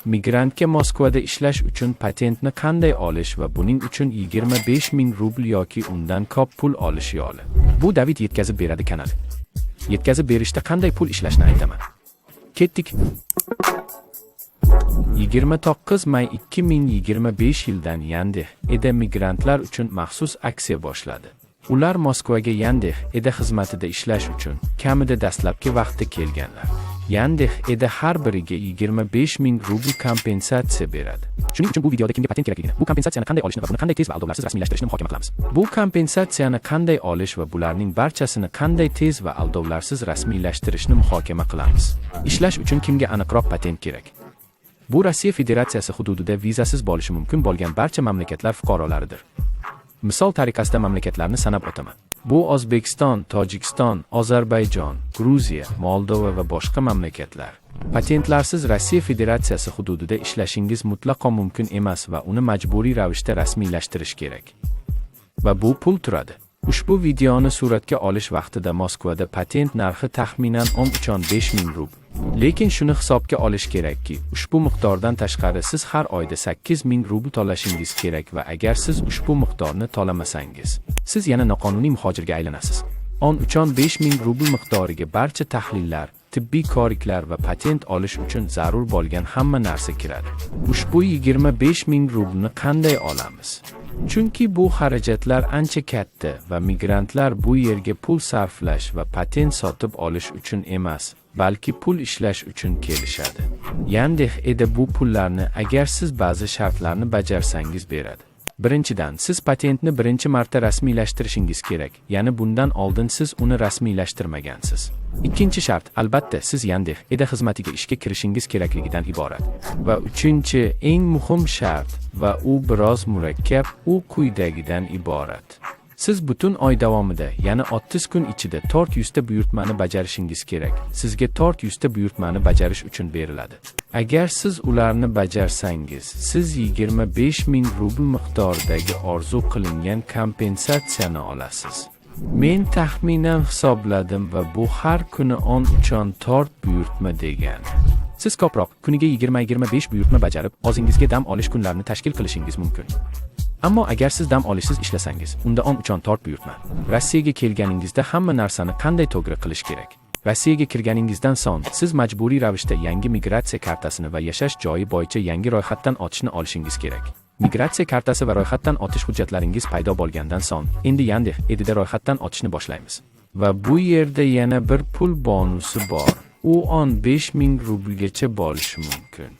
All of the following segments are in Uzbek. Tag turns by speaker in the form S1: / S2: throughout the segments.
S1: Migrantga Moskvada ishlash uchun patentni qanday olish va buning uchun 25,000 rubl yoki undan ko'p pul olish yo'li. Bu David yetkazib beradi kanali. Yetkazib berishda qanday pul ishlashni aytaman. Ketdik. 29 may 2025 yildan Yandex.eda migrantlar uchun maxsus aksiya boshladi. Ular Moskvaga Yandex.eda xizmatida ishlash uchun kamida dastlabki vaqtda kelganlar. Yandex.eda har biriga 25,000 rubl kompensatsiya beradi. Shuning uchun bu videoda kimga patent kerakligini, bu kompensatsiyani qanday olishni va buni qanday tez va aldovlarsiz rasmiylashtirishni muhokama qilamiz. Bu kompensatsiyani qanday olish va bularning barchasini qanday tez va aldovlarsiz rasmiylashtirishni muhokama qilamiz. Ishlash uchun kimga aniqroq patent kerak? Bu Rossiya Federatsiyasi hududida vizasiz bo'lishi mumkin bo'lgan barcha mamlakatlar fuqarolaridir. Misol tariqasida mamlakatlarni sanab o'taman. Bu O'zbekiston, Tojikiston, Ozarbayjon, Gruziya, Moldova va boshqa mamlakatlar. Patentlarsiz Rossiya Federatsiyasi hududida ishlashingiz mutlaqo mumkin emas va uni majburiy ravishda rasmiylashtirish kerak. Va bu pul turadi. Ushbu videoni suratga olish vaqtida Moskvada patent narxi taxminan 13,000 rubl. Lekin shuni hisobga olish kerakki, ushbu miqdordan tashqari siz har oyda 8,000 rubl to'lashingiz kerak va agar siz ushbu miqdorni to'lamasangiz, siz yana noqonuniy muhojirga aylanasiz. 13,000 rubl miqdoriga barcha tahlillar, tibbiy ko'riklar va patent olish uchun zarur bo'lgan hamma narsa kiradi. Ushbu 25,000 rublni qanday olamiz? Chunki bu xarajatlar ancha katta va migrantlar bu yerga pul sarflash va patent sotib olish uchun emas, balki pul ishlash uchun kelishadi. Yandex.eda bu pullarni agar siz ba'zi shartlarni bajarsangiz beradi. Birinchidan, siz patentni birinchi marta rasmiylashtirishingiz kerak, ya'ni bundan oldin siz uni rasmiylashtirmagansiz. Ikkinchi shart, albatta, siz Yandex.eda xizmatiga ishga kirishingiz kerakligidan iborat. Va uchinchi, eng muhim shart, va u biroz murakkab, u quyidagidan iborat. Siz butun oy davomida, ya'ni 30 kun ichida 400 ta buyurtmani bajarishingiz kerak. Sizga 400 ta buyurtmani bajarish uchun beriladi. Agar siz ularni bajarsangiz, siz 25,000 rubl miqdoridagi orzu qilingan kompensatsiyani olasiz. Men taxminan hisobladim va bu har kuni 13,4 buyurtma degani. Siz ko'proq, kuniga 20-25 buyurtma bajarib, o'zingizga dam olish kunlarini tashkil qilishingiz mumkin. Ammo agar siz dam olishsiz ishlasangiz, unda 13,4 buyurtma. Rossiyaga kelganingizda hamma narsani qanday to'g'ri qilish kerak? Rossiyaga kirganingizdan so'ng, siz majburiy ravishda yangi migratsiya kartasini va yashash joyi bo'yicha yangi ro'yxatdan o'tishni olishingiz kerak. Migratsiya kartasi va ro'yxatdan o'tish hujjatlaringiz paydo bo'lgandan so'ng, endi Yandex.eda ro'yxatdan o'tishni boshlaymiz. Va bu yerda yana bir pul bonusi bor. U 15,000 rublgacha bo'lishi mumkin.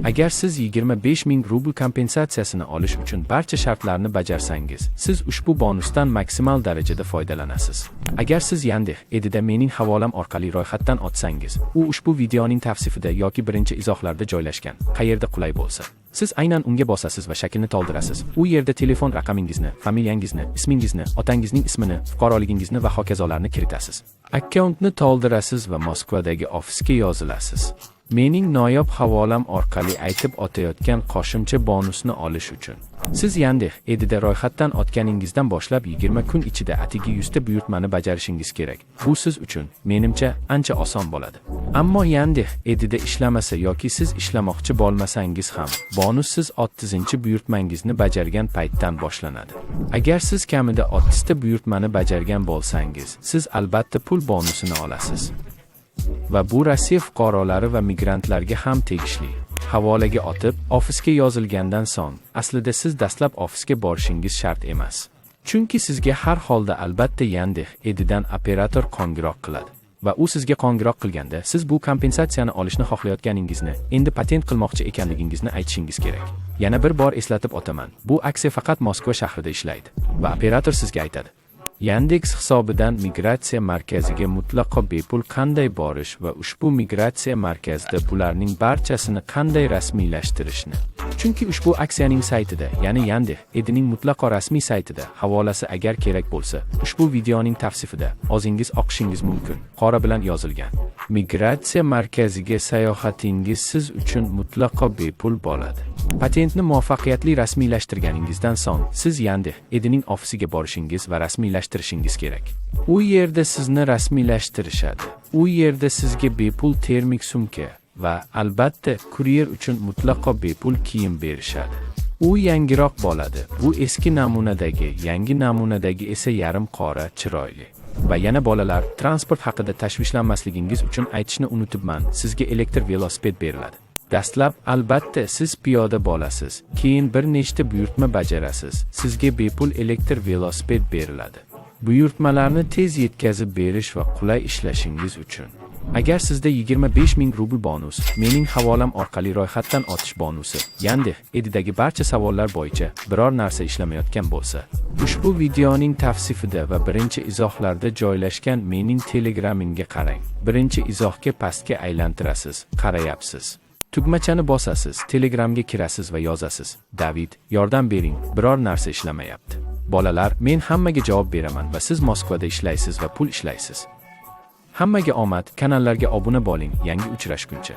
S1: Agar siz 25,000 rubl kompensatsiyasini olish uchun barcha shartlarni bajarsangiz, siz ushbu bonusdan maksimal darajada foydalanasiz. Agar siz Yandex.eda mening havolam orqali ro'yxatdan o'tsangiz, u ushbu videoning tavsifida yoki birinchi izohlarda joylashgan, qayerda qulay bo'lsa, siz aynan unga bosasiz va shaklni to'ldirasiz. U yerda telefon raqamingizni, familiyangizni, ismingizni, otangizning ismini, fuqaroligingizni va hokazolarni kiritasiz. Akkauntni to'ldirasiz va Moskvadagi ofisga yozilasiz. Mening noyob havolam orqali aytib o'tayotgan qo'shimcha bonusni olish uchun. Siz Yandex.eda ro'yxatdan o'tganingizdan boshlab 20 kun ichida atigi 100 ta buyurtmani bajarishingiz kerak. Bu siz uchun, menimcha, ancha oson bo'ladi. Ammo Yandex.eda ishlamasa yoki siz ishlamoqchi bo'lmasangiz ham, bonus siz 30-buyurtmangizni bajargan paytdan boshlanadi. Agar siz kamida 30 ta buyurtmani bajargan bo'lsangiz, siz albatta pul bonusini olasiz. Va bu Rossiya fuqarolari va migrantlarga ham tegishli. Havolaga o'tib, ofisga yozilgandan so'ng, aslida siz dastlab ofisga borishingiz shart emas. Chunki sizga har holda albatta Yandex.edadan operator qo'ng'iroq qiladi. Va u sizga qo'ng'iroq qilganda, siz bu kompensatsiyani olishni xohlayotganingizni, endi patent qilmoqchi ekanligingizni aytishingiz kerak. Yana bir bor eslatib o'taman, bu aksiya faqat Moskva shahrida ishlaydi. Va operator sizga aytadi: Yandex hisobidan migratsiya markaziga mutlaqo bepul qanday borish va ushbu migratsiya markazida bularning barchasini qanday rasmiylashtirishni. Chunki ushbu aksiyaning saytida, ya'ni Yandex.edaning mutlaqo rasmiy saytida, havolasi agar kerak bo'lsa, ushbu videoning tavsifida o'zingiz o'qishingiz mumkin. Qora bilan yozilgan. Migratsiya markaziga sayohatingiz siz uchun mutlaqo bepul bo'ladi. Patentni muvaffaqiyatli rasmiylashtirganingizdan so'ng, siz Yandex.edaning ofisiga borishingiz va rasmiylashtirishingiz kerak. U yerda sizni rasmiylashtirishadi. U yerda sizga bepul termik sumka va albatta kuryer uchun mutlaqo bepul kiyim berishadi. U yangiroq bo'ladi. Bu eski namunadagi, yangi namunadagi esa yarim qora, chiroyli. Va yana bolalar, transport haqida tashvishlanmasligingiz uchun aytishni unutibman, sizga elektr velosiped beriladi. Dastlab albatta siz piyoda bo'lasiz, keyin bir nechta buyurtma bajarasiz. Sizga bepul elektr velosiped beriladi. Buyurtmalarni tez yetkazib berish va qulay ishlashingiz uchun. Agar sizda 25 ming rubl bonus, mening havolam orqali ro'yxatdan o'tish bonusi, Yandex Edidagi barcha savollar bo'yicha biror narsa ishlamayotgan bo'lsa, ushbu videoning tavsifida va birinchi izohlarda joylashgan mening Telegramimga qarang. Birinchi izohga pastga aylantirasiz, qarayapsiz. Tugmachani bosasiz, Telegramga kirasiz va yozasiz: David, yordam bering, biror narsa ishlamayapti. Bolalar, men hammaga javob beraman va siz Moskvada ishlaysiz va pul ishlaysiz. Hammaga omad, kanallarga obuna bo'ling, yangi uchrashguncha.